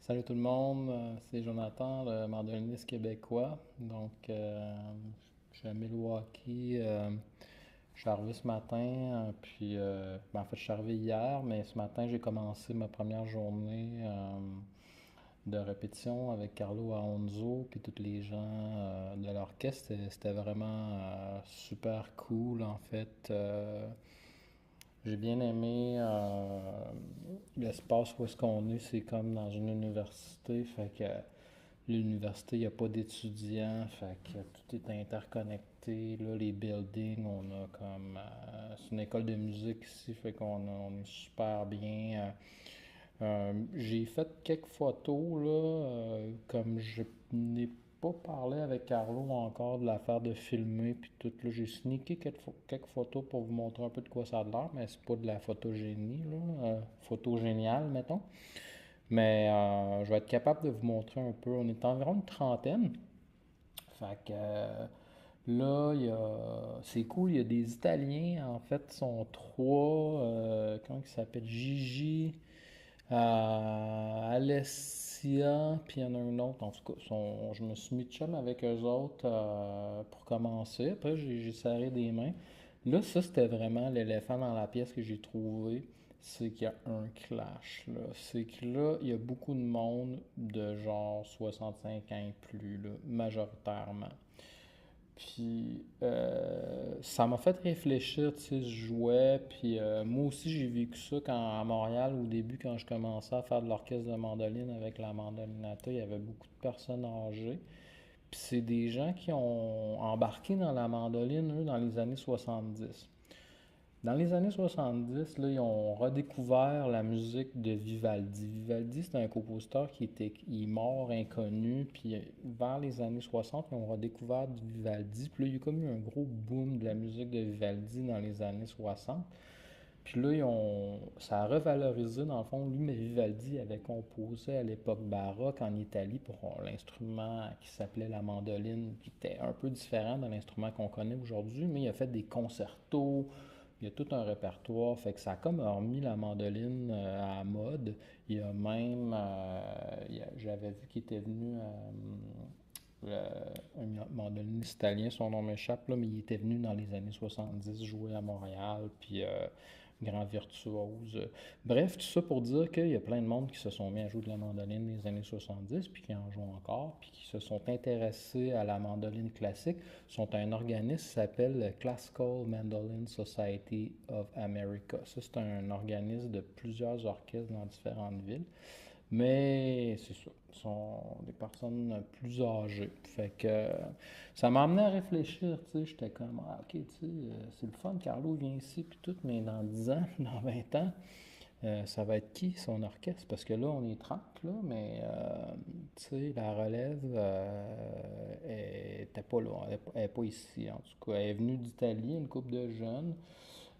Salut tout le monde, c'est Jonathan, le mandoliniste québécois. Je suis à Milwaukee. Je suis arrivé ce matin, en fait, je suis arrivé hier, mais ce matin, j'ai commencé ma première journée de répétition avec Carlo Aonzo, puis tous les gens de l'orchestre. C'était vraiment super cool, en fait. J'ai bien aimé l'espace où est-ce qu'on est, c'est comme dans une université, fait que l'université, il n'y a pas d'étudiants, fait que tout est interconnecté. Là, les buildings, on a comme. C'est une école de musique ici, fait on est super bien. J'ai fait quelques photos, là, comme je n'ai pas parlé avec Carlo encore de l'affaire de filmer, puis tout. Là, j'ai sneaké quelques photos pour vous montrer un peu de quoi ça a l'air, mais c'est pas de la photogénie, là. Photo géniale, mettons. Mais je vais être capable de vous montrer un peu. On est environ une trentaine. Fait que là, c'est cool, il y a des Italiens, en fait, ils sont trois. Comment ils s'appellent? Gigi, Alessia, puis il y en a un autre. En tout cas, je me suis mis de chum avec eux autres pour commencer. Après, j'ai serré des mains. Là, ça, c'était vraiment l'éléphant dans la pièce que j'ai trouvé. C'est qu'il y a un clash, là. C'est que là, il y a beaucoup de monde de genre 65 ans et plus, là, majoritairement. Puis ça m'a fait réfléchir, tu sais, je jouais, puis moi aussi j'ai vécu ça quand à Montréal au début quand je commençais à faire de l'orchestre de mandoline avec la mandolinata, il y avait beaucoup de personnes âgées. Puis c'est des gens qui ont embarqué dans la mandoline, eux, dans les années 70. Dans les années 70, là, ils ont redécouvert la musique de Vivaldi. Vivaldi, c'est un compositeur il est mort, inconnu, puis vers les années 60, ils ont redécouvert du Vivaldi. Puis là, il y a comme eu un gros boom de la musique de Vivaldi dans les années 60. Puis là, ça a revalorisé, dans le fond, lui, mais Vivaldi avait composé à l'époque baroque en Italie pour l'instrument qui s'appelait la mandoline, qui était un peu différent de l'instrument qu'on connaît aujourd'hui, mais il a fait des concertos, il y a tout un répertoire, fait que ça a comme remis la mandoline à la mode. Il y a même, j'avais vu qu'il était venu, un mandoliniste italien, son nom m'échappe, là, mais il était venu dans les années 70 jouer à Montréal, puis grand virtuose. Bref, tout ça pour dire qu'il y a plein de monde qui se sont mis à jouer de la mandoline dans les années 70, puis qui en jouent encore, puis qui se sont intéressés à la mandoline classique, sont un organisme qui s'appelle Classical Mandolin Society of America. Ça, c'est un organisme de plusieurs orchestres dans différentes villes. Mais c'est ça, ce sont des personnes plus âgées. Fait que ça m'a amené à réfléchir, tu sais, j'étais comme, ah, ok, tu sais, c'est le fun, Carlo vient ici, puis tout, mais dans 10 ans, dans 20 ans, ça va être qui son orchestre? Parce que là, on est 30 là, mais tu sais, la relève, elle était pas là, elle est pas ici, en tout cas. Elle est venue d'Italie, une couple de jeunes.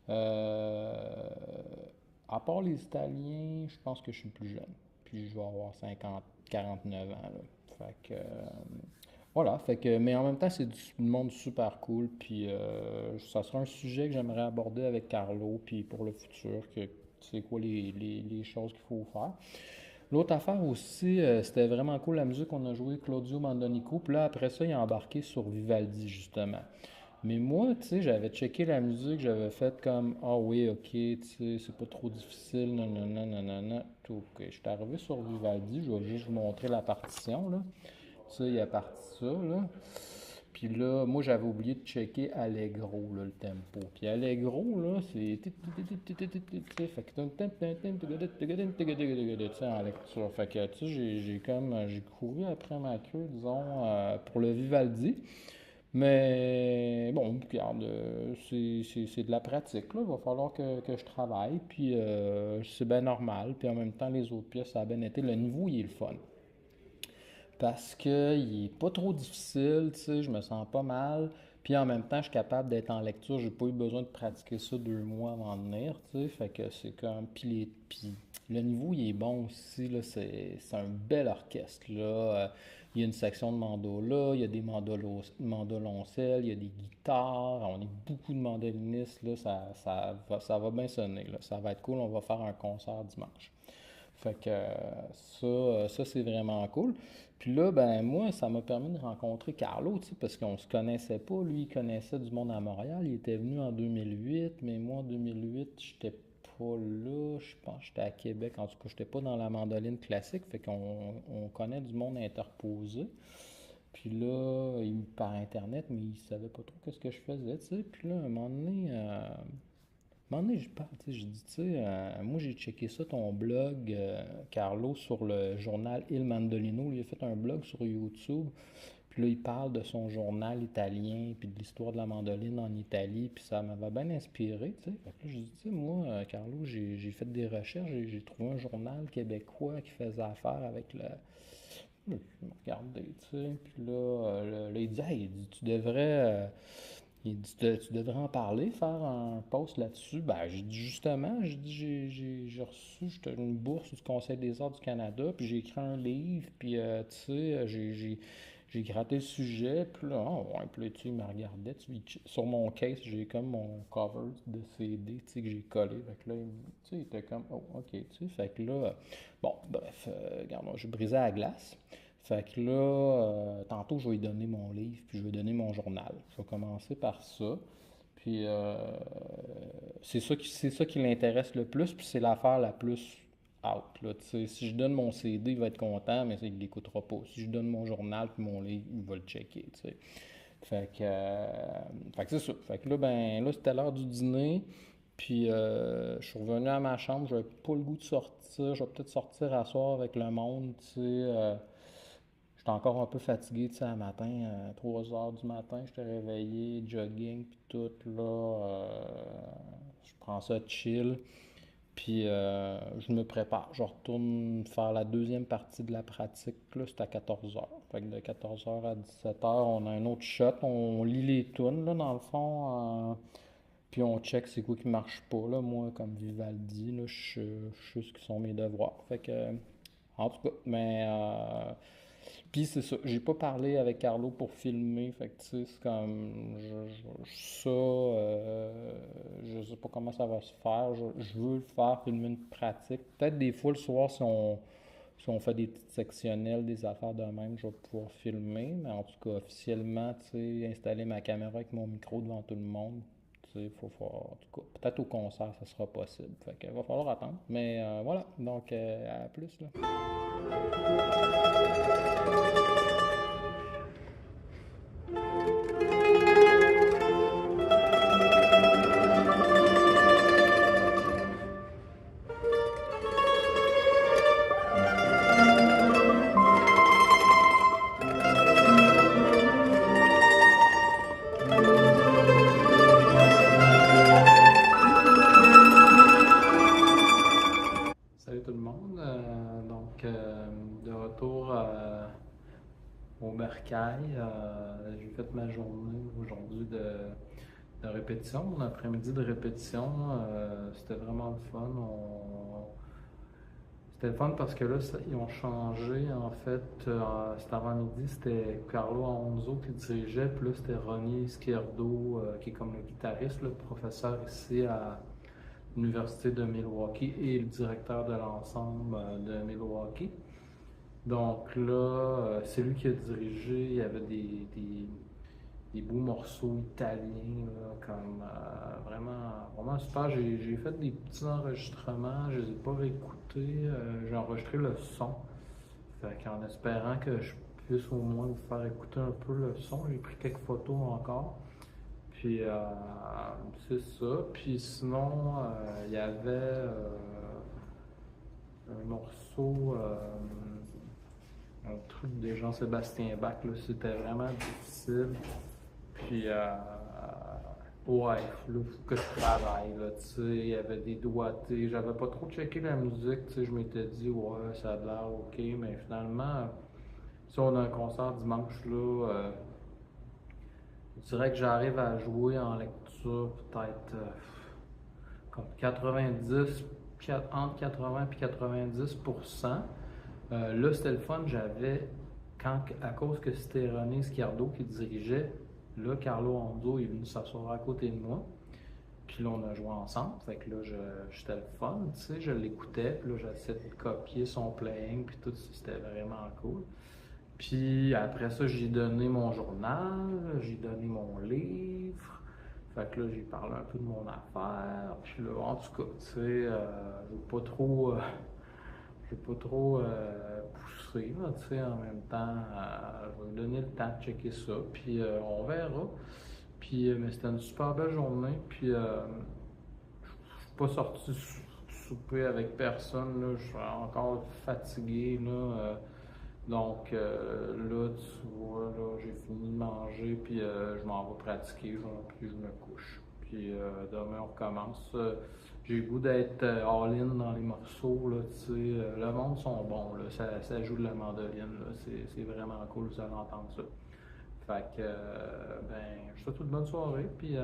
Euh, à part les Italiens, je pense que je suis le plus jeune. Puis je vais avoir 50, 49 ans, là. Fait que, voilà, fait que, mais en même temps, c'est du monde super cool. Puis ça sera un sujet que j'aimerais aborder avec Carlo, puis pour le futur, que c'est quoi les choses qu'il faut faire. L'autre affaire aussi, c'était vraiment cool la musique qu'on a joué Claudio Mandonico. Puis là, après ça, il a embarqué sur Vivaldi, justement. Mais moi, tu sais, j'avais checké la musique, j'avais fait comme, ah oui, ok, tu sais, c'est pas trop difficile, non, non, non, non, non, non. Tout, ok. J'étais arrivé sur Vivaldi, je vais juste vous montrer la partition, là. Ça, il y a parti ça, là. Puis là, moi, j'avais oublié de checker Allegro, là, le tempo. Puis Allegro, là, c'est. Fait que. Tu sais, en lecture. Fait que, tu sais, j'ai comme. J'ai couru après ma queue, disons, pour le Vivaldi. Mais bon, regarde, c'est de la pratique, là. Il va falloir que je travaille, puis c'est bien normal. Puis en même temps, les autres pièces, ça a bien été. Le niveau, il est le fun. Parce qu'il est pas trop difficile, tu sais, je me sens pas mal. Puis en même temps, je suis capable d'être en lecture. J'ai pas eu besoin de pratiquer ça 2 mois avant de venir, tu sais. Fait que c'est comme. Puis le niveau, il est bon aussi, là. C'est un bel orchestre, là. Il y a une section de mandola, il y a des mandoloncelles, il y a des guitares. On est beaucoup de mandolinistes, là. Ça va bien sonner, là. Ça va être cool. On va faire un concert dimanche. Fait que ça c'est vraiment cool. Puis là, ben moi, ça m'a permis de rencontrer Carlo, tu sais, parce qu'on se connaissait pas. Lui, il connaissait du monde à Montréal. Il était venu en 2008, mais moi, en 2008, j'étais pas là. Je pense que j'étais à Québec. En tout cas, j'étais pas dans la mandoline classique. Fait qu'on connaît du monde interposé. Puis là, par Internet, mais il savait pas trop qu'est-ce que je faisais, tu sais. Puis là, un moment donné, je parle, tu sais, je dis, tu sais, moi j'ai checké ça, ton blog, Carlo, sur le journal Il Mandolino. Il a fait un blog sur YouTube. Puis là, il parle de son journal italien, puis de l'histoire de la mandoline en Italie, puis ça m'avait bien inspiré, tu sais. Fait que là, je dis, tu sais, moi, Carlo, j'ai fait des recherches, j'ai trouvé un journal québécois qui faisait affaire avec le. Je me regardais, tu sais, puis là, il dit, hey, il dit, il dit, tu devrais en parler, faire un post là-dessus. Ben, j'ai dit justement, j'ai dit, j'ai reçu une bourse du Conseil des arts du Canada, puis j'ai écrit un livre, puis tu sais, j'ai gratté le sujet, puis là, oh, ouais, puis là, tu sais, il me regardait, sur mon case, j'ai comme mon cover de CD, tu sais, que j'ai collé, fait que là, tu sais, il était comme, oh, ok, tu sais, fait que là, bon, bref, regarde, moi, je brisais la glace. Fait que là, tantôt, je vais lui donner mon livre, puis je vais lui donner mon journal. Je vais commencer par ça. Puis c'est ça qui l'intéresse le plus, puis c'est l'affaire la plus out. Là, tu sais. Si je donne mon CD, il va être content, mais il ne l'écoutera pas. Si je donne mon journal puis mon livre, il va le checker. Tu sais. Fait que c'est ça. Fait que là, ben, là c'était l'heure du dîner. Puis je suis revenu à ma chambre, j'avais pas le goût de sortir. Je vais peut-être sortir à soir avec le monde, tu sais. J'étais encore un peu fatigué, tu sais, un matin, 3 heures du matin, j'étais réveillé, jogging, puis tout, là, je prends ça chill, puis je me prépare. Je retourne faire la deuxième partie de la pratique, là, c'est à 14 heures. Fait que de 14 heures à 17 heures, on a un autre shot, on lit les tunes, là, dans le fond, puis on check c'est quoi qui marche pas, là. Moi, comme Vivaldi, là, je sais ce qui sont mes devoirs. Fait que, en tout cas, mais... puis c'est ça, j'ai pas parlé avec Carlo pour filmer, fait que tu sais, c'est comme je sais pas comment ça va se faire, je veux le faire, filmer une pratique. Peut-être des fois le soir, si on fait des petites sectionnelles, des affaires de même, je vais pouvoir filmer, mais en tout cas, officiellement, tu sais, installer ma caméra avec mon micro devant tout le monde, tu sais, faut faire, en tout cas, peut-être au concert, ça sera possible. Fait que va falloir attendre, mais voilà, donc à plus, là. Salut tout le monde. De retour au bercail. J'ai fait ma journée aujourd'hui de répétition, mon après-midi de répétition. C'était vraiment le fun. C'était le fun parce que là, ils ont changé. En fait, cet avant-midi, c'était Carlo Alonso qui dirigeait, puis là, c'était Ronnie Izquierdo, qui est comme le guitariste, le professeur ici à l'Université de Milwaukee et le directeur de l'ensemble de Milwaukee. Donc là, c'est lui qui a dirigé. Il y avait des beaux morceaux italiens, là, comme vraiment super. J'ai fait des petits enregistrements, je les ai pas réécoutés. J'ai enregistré le son. Fait qu'en espérant que je puisse au moins vous faire écouter un peu le son, j'ai pris quelques photos encore. Puis c'est ça. Puis sinon, il y avait un morceau, un truc de Jean-Sébastien Bach, là, c'était vraiment difficile. Puis ouais, là, faut que je travaille, là, tu sais, il y avait des doigtés. J'avais pas trop checké la musique, tu sais, je m'étais dit, ouais, ça a l'air ok, mais finalement, si on a un concert dimanche, là, je dirais que j'arrive à jouer en lecture peut-être comme 90, entre 80 et 90%. Là, c'était le fun, à cause que c'était René Schiardo qui dirigeait, là, Carlo Hondo est venu s'asseoir à côté de moi. Puis là, on a joué ensemble. Fait que là, j'étais le fun, tu sais, je l'écoutais. Puis là, j'essayais de copier son playing. Puis tout, c'était vraiment cool. Puis après ça, j'ai donné mon journal, j'ai donné mon livre. Fait que là, j'ai parlé un peu de mon affaire. Puis là, en tout cas, tu sais, je veux pas trop, je veux pas trop pousser, là, tu sais, en même temps, je vais me donner le temps de checker ça. Puis on verra. Puis, mais c'était une super belle journée. Puis, je suis pas sorti souper avec personne, là. Je suis encore fatigué, là. Donc, là, tu vois, là, j'ai fini de manger, puis je m'en vais pratiquer, puis je me couche. Puis demain, on recommence. J'ai le goût d'être all-in dans les morceaux, là, tu sais. Le monde sont bons, là. Ça joue de la mandoline, là. C'est vraiment cool, vous allez entendre ça. Fait que, ben, je te souhaite une bonne soirée, puis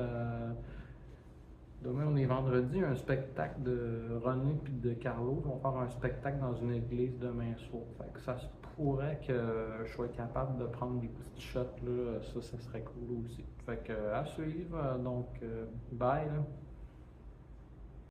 demain, on est vendredi, un spectacle de René puis de Carlo. Ils vont faire un spectacle dans une église demain soir. Fait que ça se pourrait que je sois capable de prendre des petites shots, là. Ça serait cool aussi. Fait que, à suivre. Donc, bye, là.